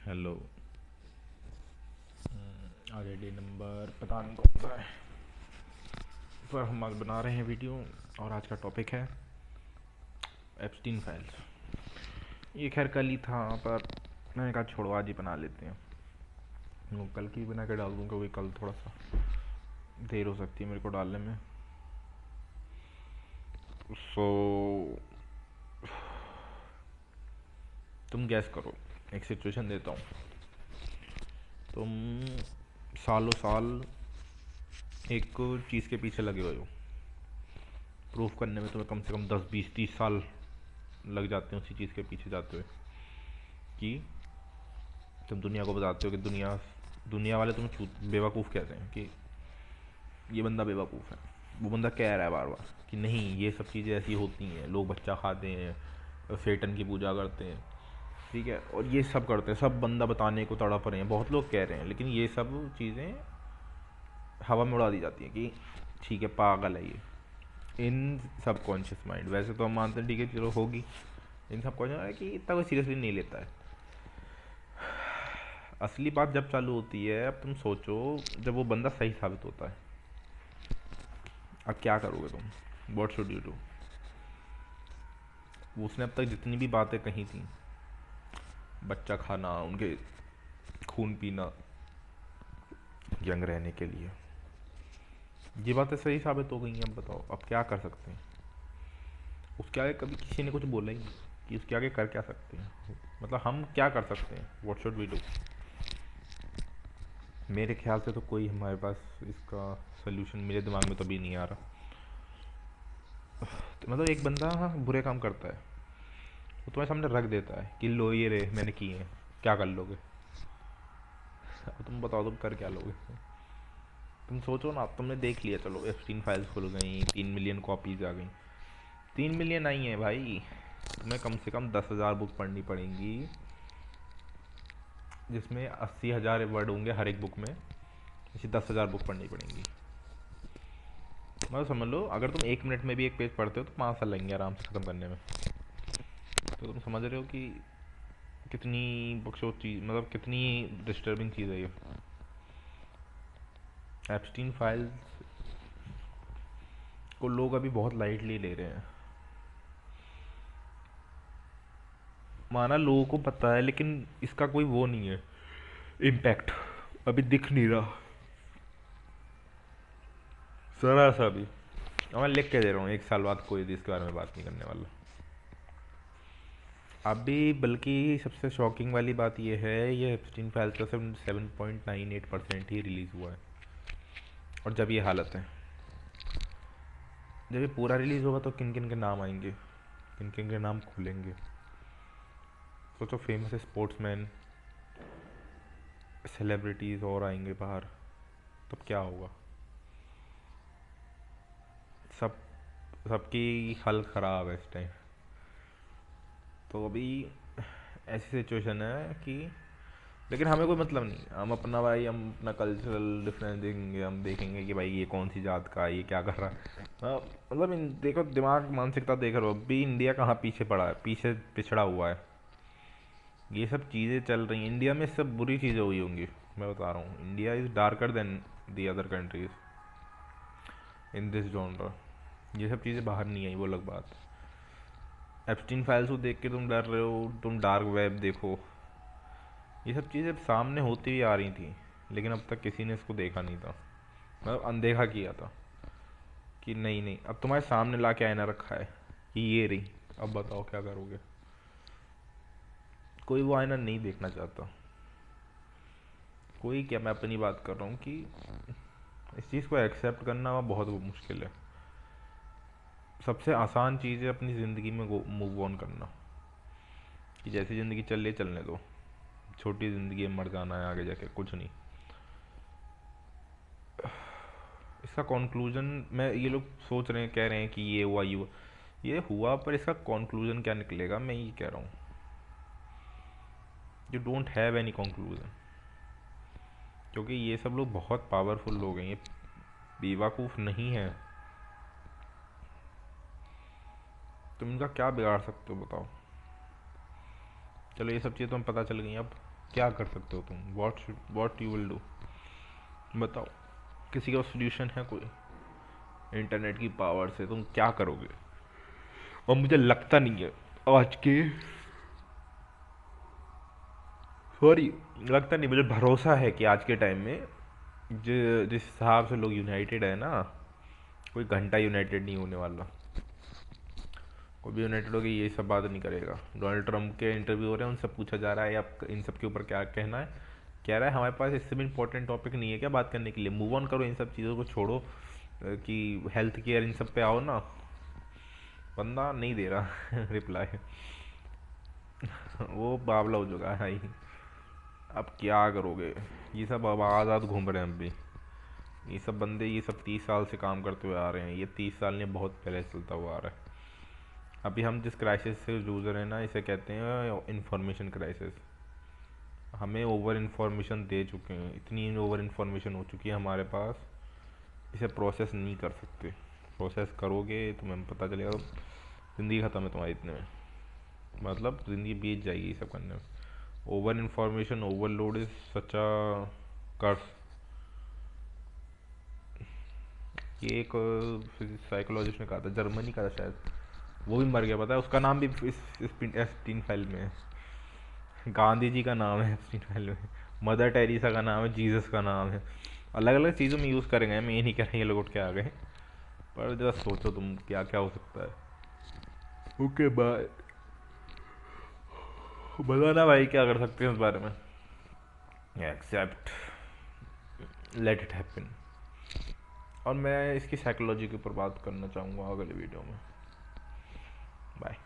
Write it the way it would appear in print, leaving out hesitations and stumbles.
Hello. आज day number पता नहीं कौन सा है, पर हम आज बना रहे हैं वीडियो। और आज का टॉपिक है एप्स्टीन फाइल्स। ये खैर कल ही था, पर मैंने कहा छोड़ो आज ही बना लेते हैं। वो कल की बना के डाल दूँ, क्योंकि कल थोड़ा सा देर हो सकती है मेरे को डालने में। सो तुम गैस करो, एक सिचुएशन देता हूँ। तुम सालों साल एक चीज़ के पीछे लगे हुए हो, प्रूफ करने में तुम्हें कम से कम 10 20 30 साल लग जाते हैं उसी चीज़ के पीछे जाते हुए, कि तुम दुनिया को बताते हो कि दुनिया दुनिया वाले तुम्हें बेवकूफ़ कहते हैं कि ये बंदा बेवकूफ़ है। वो बंदा कह रहा है बार बार कि नहीं, ये सब चीज़ें ऐसी होती हैं, लोग बच्चा खाते हैं, सेटन की पूजा करते हैं, ठीक है, और ये सब करते हैं, सब बंदा बताने को तड़प रहे हैं, बहुत लोग कह रहे हैं, लेकिन ये सब चीज़ें हवा में उड़ा दी जाती हैं कि ठीक है, पागल है ये। इन सब कॉन्शियस माइंड, वैसे तो हम मानते हैं ठीक है चलो होगी, इन सब कॉन्शियस है कि इतना कोई सीरियसली नहीं लेता है। असली बात जब चालू होती है, अब तुम सोचो, जब वो बंदा सही साबित होता है, अब क्या करोगे तुम? What should you do? उसने अब तक जितनी भी बातें कही थी, बच्चा खाना, उनके खून पीना यंग रहने के लिए, ये बातें सही साबित हो गई हैं। अब बताओ, अब क्या कर सकते हैं? उसके आगे कभी किसी ने कुछ बोला ही नहीं कि उसके आगे कर क्या सकते हैं, मतलब हम क्या कर सकते हैं? What should we do? मेरे ख्याल से तो कोई हमारे पास इसका सोल्यूशन मेरे दिमाग में तो अभी नहीं आ रहा। तो मतलब एक बंदा बुरे काम करता है, वो तुम्हारे सामने रख देता है कि लो ये रे मैंने किए हैं, क्या कर लोगे? अब तुम बताओ, तुम कर क्या लोगे? तुम सोचो ना, तुमने देख लिया, चलो एप्स्टीन फाइल्स खुल गई, 3 मिलियन कॉपीज आ गई। 3 मिलियन आई है भाई, तुम्हें कम से कम 10,000 बुक पढ़नी पड़ेंगी, जिसमें 80,000 वर्ड होंगे हर एक बुक में। इसी 10,000 बुक पढ़नी पड़ेंगी। मतलब समझ लो, अगर तुम 1 मिनट में भी एक पेज पढ़ते हो तो 5 साल लगेंगे आराम से ख़त्म करने में। तो तुम समझ रहे हो कि कितनी बकचोद चीज़, मतलब कितनी डिस्टर्बिंग चीज़ है ये एप्स्टीन फाइल्स को। लोग अभी बहुत लाइटली ले रहे हैं, माना लोगों को पता है, लेकिन इसका कोई वो नहीं है, इम्पैक्ट अभी दिख नहीं रहा जरा सा भी। और मैं लिख के दे रहा हूँ, 1 साल बाद कोई भी इसके बारे में बात नहीं करने वाला अभी। बल्कि सबसे शॉकिंग वाली बात यह है, ये एप्स्टीन फाइल्स का सिर्फ 7.98% ही रिलीज़ हुआ है। और जब ये हालत है, जब ये पूरा रिलीज़ होगा तो किन किन के नाम आएंगे, किन किन के नाम खुलेंगे। सोचो, फेमस स्पोर्ट्समैन, सेलिब्रिटीज़ और आएंगे बाहर, तब क्या होगा? सब सबकी हालत ख़राब है इस टाइम। तो अभी ऐसी सिचुएशन है कि, लेकिन हमें कोई मतलब नहीं, हम अपना भाई, हम अपना कल्चरल डिफरेंस देखेंगे, हम देखेंगे कि भाई ये कौन सी जात का है, ये क्या कर रहा है। मतलब देखो, दिमाग मानसिकता देख रहे हो, अभी इंडिया कहाँ पीछे पड़ा है, पीछे पिछड़ा हुआ है। ये सब चीज़ें चल रही हैं इंडिया में, सब बुरी चीज़ें हुई होंगी। मैं बता रहा हूँ, India is darker then the other countries in this genre. ये सब चीज़ें बाहर नहीं आई, वो अलग बात। एप्स्टीन फाइल्स को देख के तुम डर रहे हो, तुम डार्क वेब देखो, ये सब चीज़ें सामने होती हुई आ रही थी, लेकिन अब तक किसी ने इसको देखा नहीं था, मतलब अनदेखा किया था कि नहीं नहीं, अब तुम्हारे सामने ला के आईना रखा है कि ये रही, अब बताओ क्या करोगे? कोई वो आईना नहीं देखना चाहता कोई। क्या, मैं अपनी बात कर रहा हूँ कि इस चीज़ को एक्सेप्ट करना बहुत मुश्किल है। सबसे आसान चीज़ है अपनी ज़िंदगी में मूव ऑन करना, कि जैसी ज़िंदगी चल रही है चलने दो, छोटी ज़िंदगी है, मर जाना है आगे जाके, कुछ नहीं। इसका कंक्लूजन, मैं, ये लोग सोच रहे हैं, कह रहे हैं कि ये हुआ, पर इसका कंक्लूजन क्या निकलेगा, मैं ये कह रहा हूँ, you don't have any conclusion. क्योंकि ये सब लोग बहुत पावरफुल लोग हैं, ये बेवकूफ़ नहीं है। तुम इनका क्या बिगाड़ सकते हो बताओ? चलो, ये सब चीज़ें तुम्हें पता चल गई अब, क्या कर सकते हो तुम? What you will do? बताओ, किसी का सोल्यूशन है कोई? इंटरनेट की पावर से तुम क्या करोगे? और मुझे लगता नहीं है आज के, सॉरी, लगता नहीं, मुझे भरोसा है कि आज के टाइम में जिस हिसाब से लोग यूनाइटेड है ना, कोई घंटा यूनाइटेड नहीं होने वाला। कोई भी यूनाइटेड होकर ये सब बात नहीं करेगा। डोनाल्ड ट्रंप के इंटरव्यू हो रहे हैं, उनसे पूछा जा रहा है आप इन सब के ऊपर क्या कहना है, कह रहा है हमारे पास इससे भी इंपॉर्टेंट टॉपिक नहीं है क्या बात करने के लिए, मूव ऑन करो, इन सब चीज़ों को छोड़ो, कि हेल्थ केयर इन सब पे आओ ना। बंदा नहीं दे रहा रिप्लाई। वो बावला हो चुका है भाई। अब क्या करोगे? ये सब अब आज़ाद घूम रहे हैं अब भी। ये सब बंदे, ये सब 30 साल से काम करते हुए आ रहे हैं, ये 30 साल ने बहुत पहले से चलता हुआ आ रहा है। अभी हम जिस क्राइसिस से जूझ रहे हैं ना, इसे कहते हैं इंफॉर्मेशन क्राइसिस। हमें ओवर इन्फॉर्मेशन दे चुके हैं, इतनी ओवर इन्फॉर्मेशन हो चुकी है हमारे पास, इसे प्रोसेस नहीं कर सकते। प्रोसेस करोगे तुम्हें पता चलेगा, ज़िंदगी ख़त्म है तुम्हारी इतने में, मतलब ज़िंदगी बीत जाएगी ये सब करने में। Over information overload is such a curse. ये एक साइकोलॉजिस्ट ने कहा था, जर्मनी का था शायद, वो भी मर गया, पता है? उसका नाम भी इस एस्टीन फाइल में है। गांधी जी का नाम है एस्टीन फाइल में, मदर टेरेसा का नाम है, जीसस का नाम है। अलग अलग चीज़ों में यूज़ करेंगे, मैं ये नहीं कह रहा ये लोग उठ के आ गए, पर जरा सोचो तुम क्या क्या हो सकता है। Okay bye. बताना भाई क्या कर सकते हैं इस बारे में। Except, let it happen. और मैं इसकी साइकोलॉजी के ऊपर बात करना चाहूँगा अगले वीडियो में। बाय।